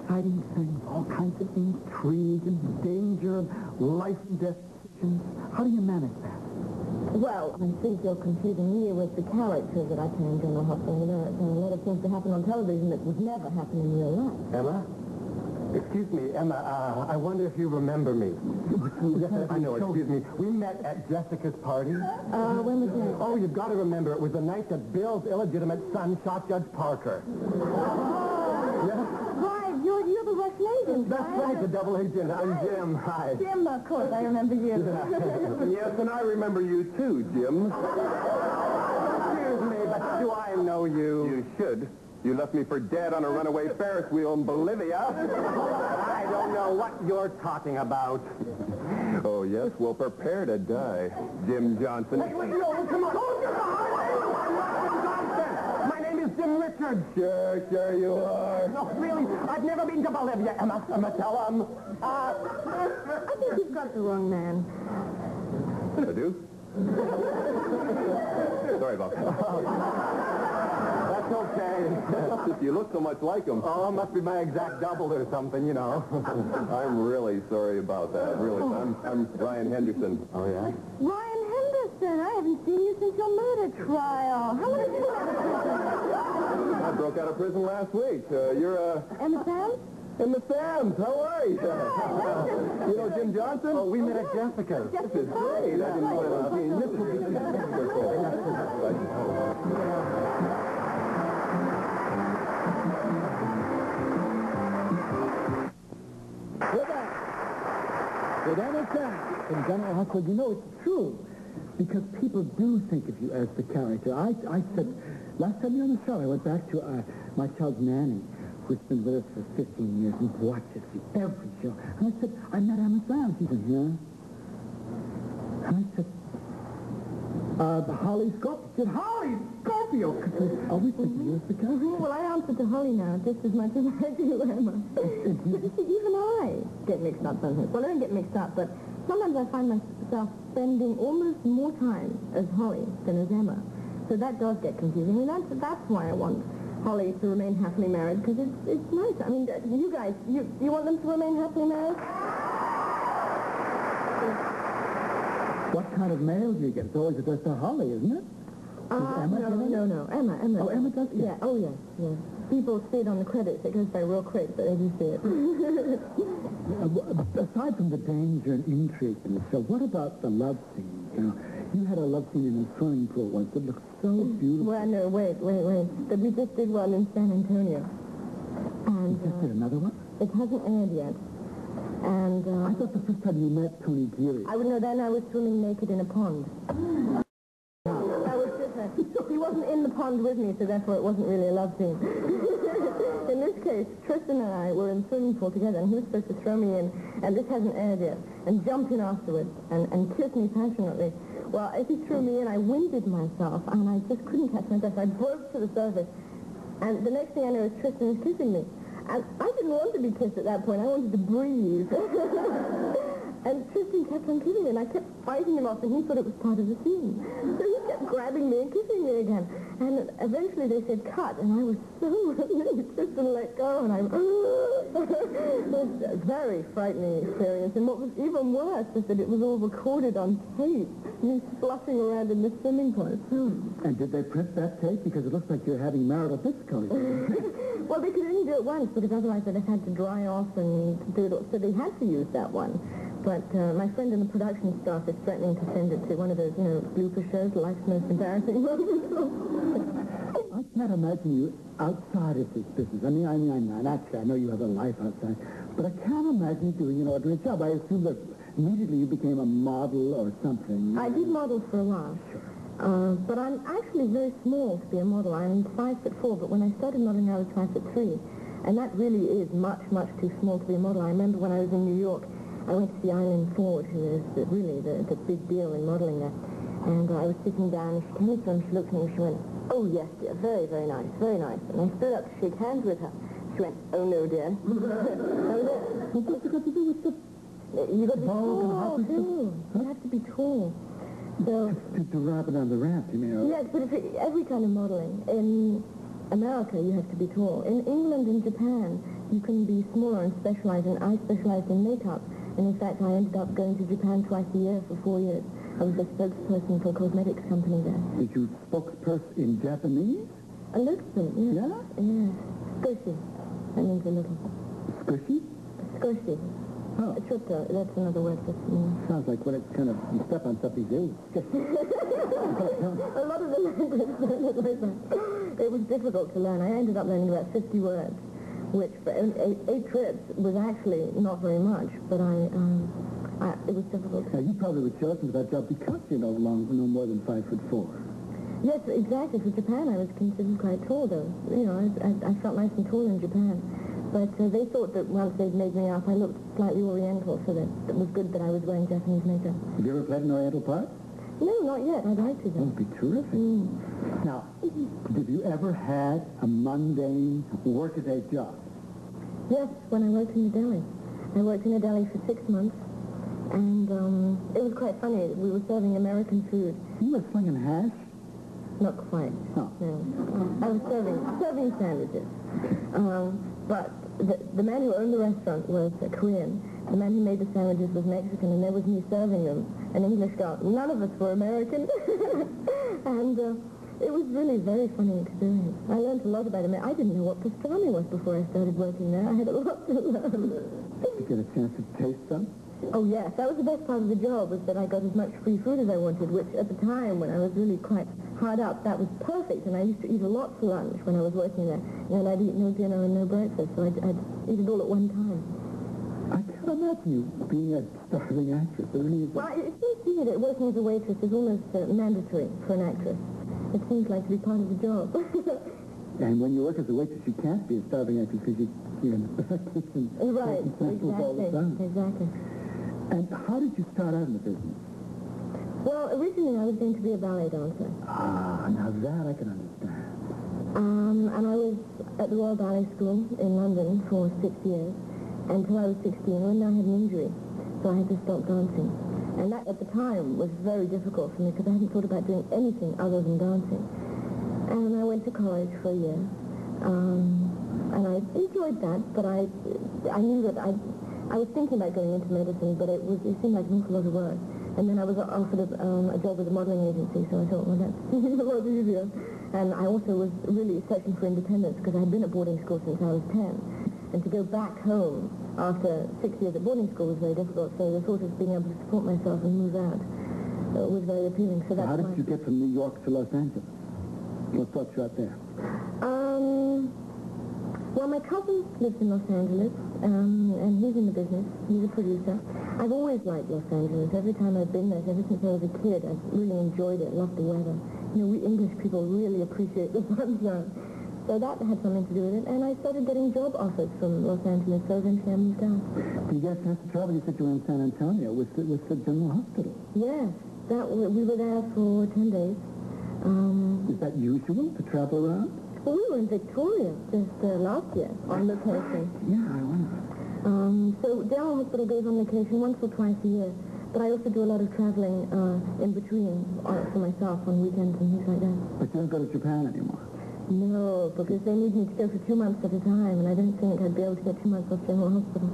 exciting things, all kinds of intrigue and danger and life and death decisions. How do you manage that? Well, I think you're confusing me with the character that I play in General Hospital. There are a lot of things that happen on television that would never happen in real life. Emma? Excuse me, Emma, I wonder if you remember me. Yes, I know, excuse me. We met at Jessica's party. When was that? Oh, you've got to remember, it was the night that Bill's illegitimate son shot Judge Parker. Yeah? Right, you're the Russian agent, That's right, the double agent. I'm Jim. Hi. Jim, of course, I remember you. Yes, and I remember you too, Jim. Excuse me, but do I know you? You should. You left me for dead on a runaway Ferris wheel in Bolivia. I don't know what you're talking about. Oh, yes? Well, prepare to die, Jim Johnson. Hey, wait, no, come on. Oh, I'm not Jim Johnson. My name is Jim Richards. Sure you are. No, really, I've never been to Bolivia, Emma. Tell him. I think you've got the wrong man. I do? Sorry about that. That's okay. You look so much like him. Oh, must be my exact double or something, you know. I'm really sorry about that. Really. I'm Ryan Henderson. Oh, yeah? Ryan Henderson, I haven't seen you since your murder trial. How long have you been out of prison? I broke out of prison last week. You're, Emma Sam? Emma Sams. How are you? You know Jim Johnson? Oh, we met at Jessica's. This is great. I didn't know it was being With Emma Sam in General Hospital, you know, it's true. Because people do think of you as the character. I said, last time you were on the show, I went back to my child Nanny, who's been with us for 15 years and watches every show. And I said, I met Emma Sam. She said, yeah. And I said, Holly Scorpio. She said, Holly Scorpio. Because I always think of you as the character. Well, I answer to Holly now just as much as I do Emma. But you see, even I get mixed up sometimes. Well, I don't get mixed up, but sometimes I find myself spending almost more time as Holly than as Emma. So that does get confusing. I mean, that's why I want Holly to remain happily married, because it's nice. I mean, you guys, you want them to remain happily married? What kind of mail do you get? It's always addressed to Holly, isn't it? No. Emma. Oh, Emma does get it? Yeah, oh, yes. People see it on the credits. It goes by real quick, but they do see it. Aside from the danger and intrigue in the show, what about the love scene? You know, you had a love scene in a swimming pool once that looked so beautiful. Well, no, wait. We just did one in San Antonio. And, you just did another one? It hasn't aired yet. And, I thought the first time you met Tony Geary. I would know then I was swimming naked in a pond. That was different. He wasn't in the pond with me, so therefore it wasn't really a love scene. In this case, Tristan and I were in the swimming pool together, and he was supposed to throw me in, and this hasn't aired yet, and jump in afterwards, and kiss me passionately. Well, as he threw me in, I winded myself, and I just couldn't catch my breath. I broke to the surface, and the next thing I know is Tristan is kissing me. And I didn't want to be kissed at that point. I wanted to breathe. And Tristan kept on kissing me, and I kept fighting him off, and he thought it was part of the scene. So he kept grabbing me and kissing me again. And eventually they said, cut, and I was so relieved. Tristan let go, and it was a very frightening experience. And what was even worse is that it was all recorded on tape, me splashing around in the swimming pool. And did they print that tape? Because it looks like you're having marital difficulties. Well, they could only do it once, because otherwise they'd have had to dry off and do it all. So they had to use that one. But my friend in the production staff is threatening to send it to one of those, blooper shows, Life's Most Embarrassing Moments. I can't imagine you outside of this business. I mean, naturally, I know you have a life outside, but I can't imagine you doing an ordinary job. I assume that immediately you became a model or something. I did model for a while. Sure. But I'm actually very small to be a model. I'm 5'4", but when I started modeling, I was 5'3", and that really is much, much too small to be a model. I remember when I was in New York, I went to see Eileen Ford, who is really the big deal in modeling there. And I was sitting down, and she came to me, and she looked at me, and she went, oh, yes, dear, very, very nice, very nice. And I stood up to shake hands with her. She went, oh, no, dear. What's it got to do with the... You got to be tall, too. You have to be tall. So... To wrap it on the ramp, you mean? Yes, but every kind of modeling. In America, you have to be tall. In England and Japan, you can be smaller and specialize, and I specialized in makeup. And in fact, I ended up going to Japan twice a year for 4 years. I was the spokesperson for a cosmetics company there. Did you spokesperson in Japanese? A little bit, yeah. Yeah? Yeah. Squishy. That means a little. Squishy? Squishy. Oh. Chutta, that's another word for me. Sounds like when it's kind of, you step on something, you A lot of the language sounded like that. It was difficult to learn. I ended up learning about 50 words, which for eight trips was actually not very much, but it was difficult. Now, you probably were chosen for that job because you're no more than 5'4". Yes, exactly. For Japan, I was considered quite tall, though. You know, I felt nice and tall in Japan. But they thought that once they'd made me up, I looked slightly oriental, so that it was good that I was wearing Japanese makeup. Have you ever played an oriental part? No, not yet. I'd like to, though. That would be terrific. Now, have you ever had a mundane workaday job? Yes, when I worked in the deli. I worked in a deli for 6 months, and it was quite funny. We were serving American food. You were slinging hash? Not quite. Oh. No. I was serving sandwiches. But the man who owned the restaurant was Korean. The man who made the sandwiches was Mexican, and there was me serving them, an English girl. None of us were American. And it was really a very funny experience. I learned a lot about it. I didn't know what pastrami was before I started working there. I had a lot to learn. Did you get a chance to taste some? Oh, yes. That was the best part of the job, was that I got as much free food as I wanted, which at the time, when I was really quite hard up, that was perfect. And I used to eat a lot for lunch when I was working there. And I'd eat no dinner and no breakfast, so I'd eat it all at one time. I can't imagine you being a starving actress. It really is. Well, it seems to me that working as a waitress is almost mandatory for an actress. It seems like to be part of the job. And when you work as a waitress, you can't be a starving actress because you're in the kitchen. Right, all the time. exactly. And how did you start out in the business? Well, originally I was going to be a ballet dancer. Ah, now that I can understand. And I was at the Royal Ballet School in London for 6 years, until I was 16, when I had an injury, so I had to stop dancing. And that, at the time, was very difficult for me, because I hadn't thought about doing anything other than dancing. And I went to college for a year, and I enjoyed that, but I knew that I was thinking about going into medicine, but it seemed like an awful lot of work. And then I was offered a job with a modeling agency, so I thought, well, that's a lot easier. And I also was really searching for independence, because I had been at boarding school since I was 10. And to go back home after 6 years at boarding school was very difficult, so the thought of being able to support myself and move out was very appealing. So that's how did you get from New York to Los Angeles? What brought you out there? Well, my cousin lives in Los Angeles, and he's in the business. He's a producer. I've always liked Los Angeles. Every time I've been there, ever since I was a kid, I've really enjoyed it, loved the weather. You know, we English people really appreciate the sunshine. So that had something to do with it. And I started getting job offers from Los Angeles, so eventually I moved out. Did you get a chance to travel? You said you were in San Antonio with the General Hospital. Yes. We were there for 10 days. Is that usual to travel around? Well, we were in Victoria just last year on location. Yeah, I wonder. So General Hospital goes on location once or twice a year, but I also do a lot of traveling in between for myself on weekends and things like that. But you don't go to Japan anymore? No, because they need me to go for 2 months at a time, and I don't think I'd be able to get 2 months off General Hospital.